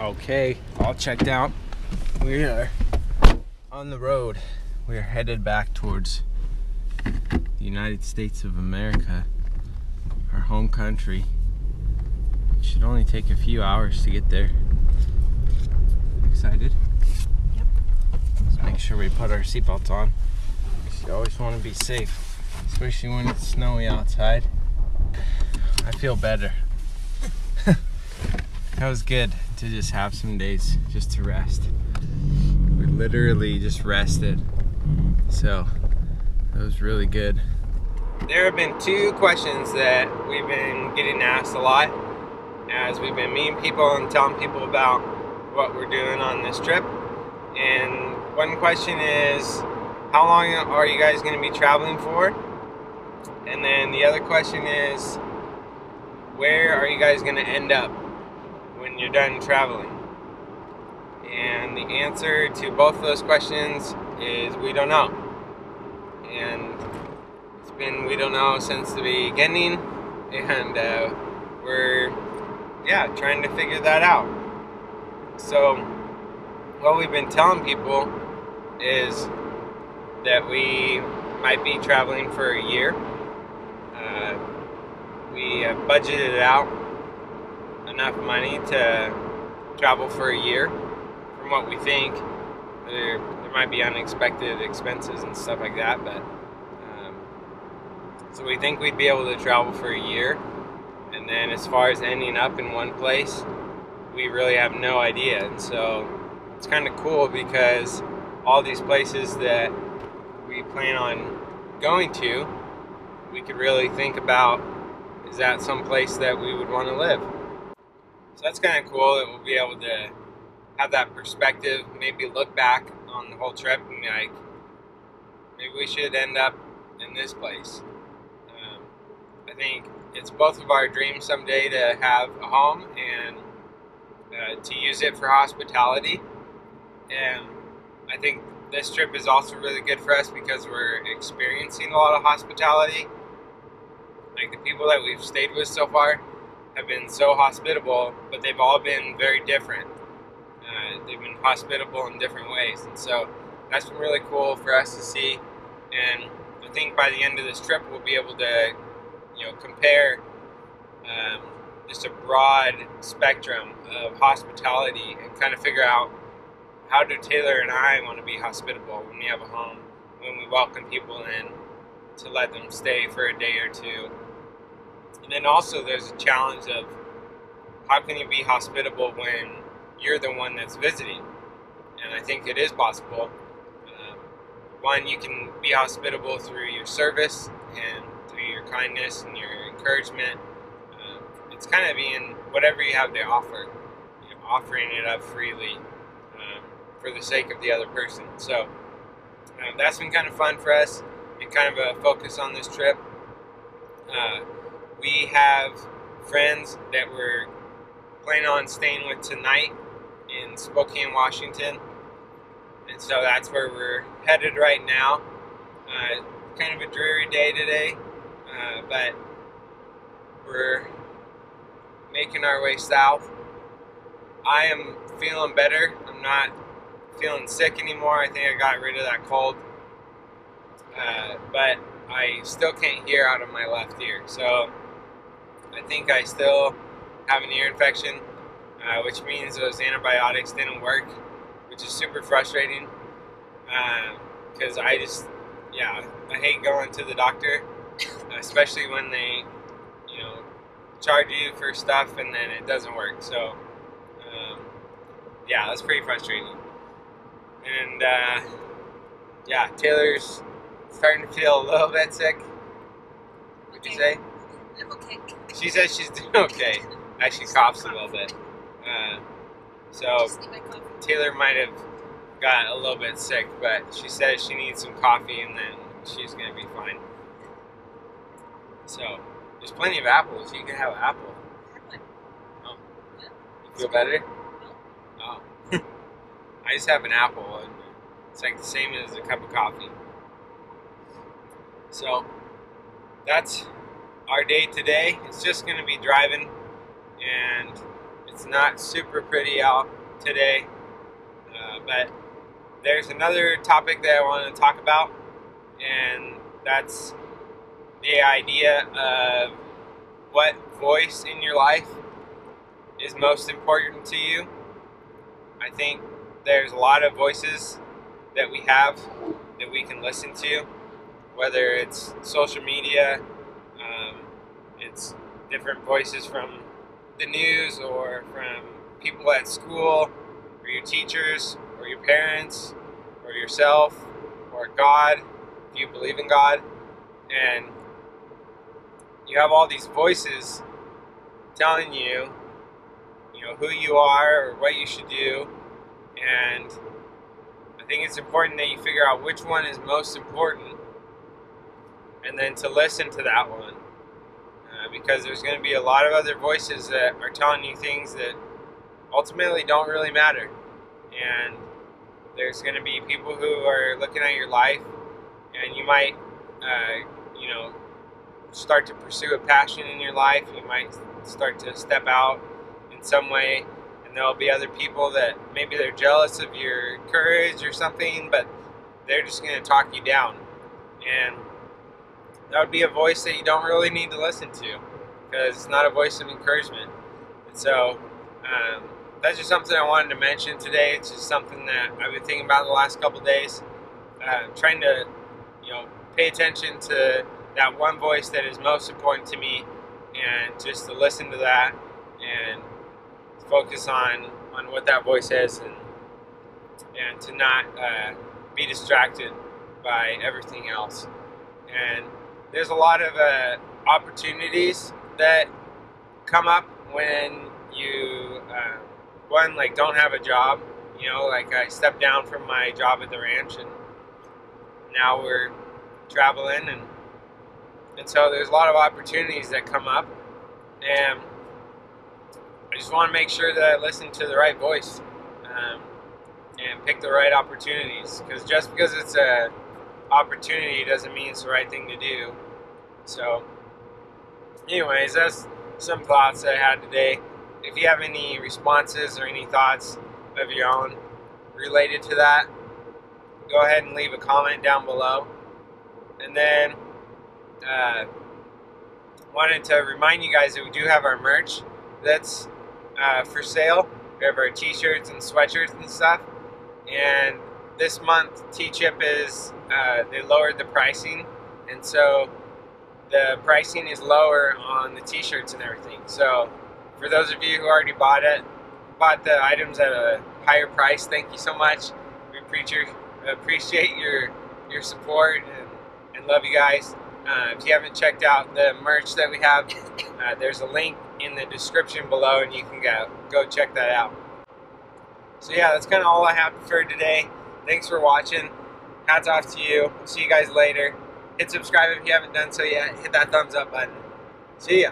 Okay, all checked out. We are on the road. We are headed back towards the United States of America, our home country. It should only take a few hours to get there. Excited? Yep. Let's make sure we put our seatbelts on. You always want to be safe, especially when it's snowy outside. I feel better. That was good to just have some days just to rest. We literally just rested. So that was really good. There have been two questions that we've been getting asked a lot as we've been meeting people and telling people about what we're doing on this trip. And one question is, how long are you guys going to be traveling for? And then the other question is, where are you guys going to end up when you're done traveling? And the answer to both of those questions is we don't know. And it's been we don't know since the beginning, and we're trying to figure that out. So what we've been telling people is that we might be traveling for a year. We have budgeted out enough money to travel for a year. From what we think, there might be unexpected expenses and stuff like that, but so we think we'd be able to travel for a year. And then as far as ending up in one place, we really have no idea. And so it's kind of cool because all these places that we plan on going to, we could really think about, is that some place that we would want to live? So that's kind of cool that we'll be able to have that perspective, maybe look back on the whole trip and be like, maybe we should end up in this place. I think it's both of our dreams someday to have a home and to use it for hospitality. And I think this trip is also really good for us because we're experiencing a lot of hospitality. Like, the people that we've stayed with so far have been so hospitable, but they've all been very different. They've been hospitable in different ways, and so that's been really cool for us to see. And I think by the end of this trip, we'll be able to, compare just a broad spectrum of hospitality and kind of figure out, how do Taylor and I want to be hospitable when we have a home, when we welcome people in, to let them stay for a day or two. And then also there's a challenge of, how can you be hospitable when you're the one that's visiting? And I think it is possible. One, you can be hospitable through your service and through your kindness and your encouragement. It's kind of being whatever you have to offer, offering it up freely for the sake of the other person. So that's been kind of fun for us and kind of a focus on this trip. We have friends that we're planning on staying with tonight in Spokane, Washington, and so that's where we're headed right now. Kind of a dreary day today, but we're making our way south. I am feeling better. I'm not feeling sick anymore. I think I got rid of that cold, but I still can't hear out of my left ear, so I think I still have an ear infection, which means those antibiotics didn't work, which is super frustrating, because I hate going to the doctor, especially when they, charge you for stuff and then it doesn't work. So, that's pretty frustrating. And, Taylor's starting to feel a little bit sick. What'd you say? I'm okay. She says she's doing okay. Actually coughs a little bit. So Taylor might have got a little bit sick, but she says she needs some coffee and then she's going to be fine. So there's plenty of apples. You can have an apple. Oh. You feel better? Oh. I just have an apple and it's like the same as a cup of coffee. So that's our day today. It's just going to be driving and It's not super pretty out today, but there's another topic that I want to talk about, and that's the idea of what voice in your life is most important to you. I think there's a lot of voices that we have that we can listen to, whether it's social media, it's different voices from the news or from people at school, or your teachers, or your parents, or yourself, or God, if you believe in God. And you have all these voices telling you, who you are or what you should do. And I think it's important that you figure out which one is most important, and then to listen to that one. Because there's going to be a lot of other voices that are telling you things that ultimately don't really matter. And there's going to be people who are looking at your life, and you might, start to pursue a passion in your life. You might start to step out in some way, and there'll be other people that maybe they're jealous of your courage or something, but they're just going to talk you down. And that would be a voice that you don't really need to listen to, because it's not a voice of encouragement. And so that's just something I wanted to mention today. It's just something that I've been thinking about the last couple of days, trying to pay attention to that one voice that is most important to me, and just to listen to that and focus on what that voice is, and to not be distracted by everything else. And there's a lot of opportunities that come up when you don't have a job. Like I stepped down from my job at the ranch, and now we're traveling, and so there's a lot of opportunities that come up, and I just want to make sure that I listen to the right voice, and pick the right opportunities, because just because it's a opportunity doesn't mean it's the right thing to do. So anyways, that's some thoughts I had today. If you have any responses or any thoughts of your own related to that, go ahead and leave a comment down below. And then wanted to remind you guys that we do have our merch that's for sale. We have our t-shirts and sweatshirts and stuff, and this month T-Chip is they lowered the pricing, and so the pricing is lower on the t-shirts and everything. So for those of you who already bought the items at a higher price, thank you so much. We appreciate your support, and love you guys. If you haven't checked out the merch that we have, there's a link in the description below, and you can go check that out. So yeah, that's kind of all I have for today. Thanks for watching. Hats off to you. See you guys later. Hit subscribe if you haven't done so yet. Hit that thumbs up button. See ya.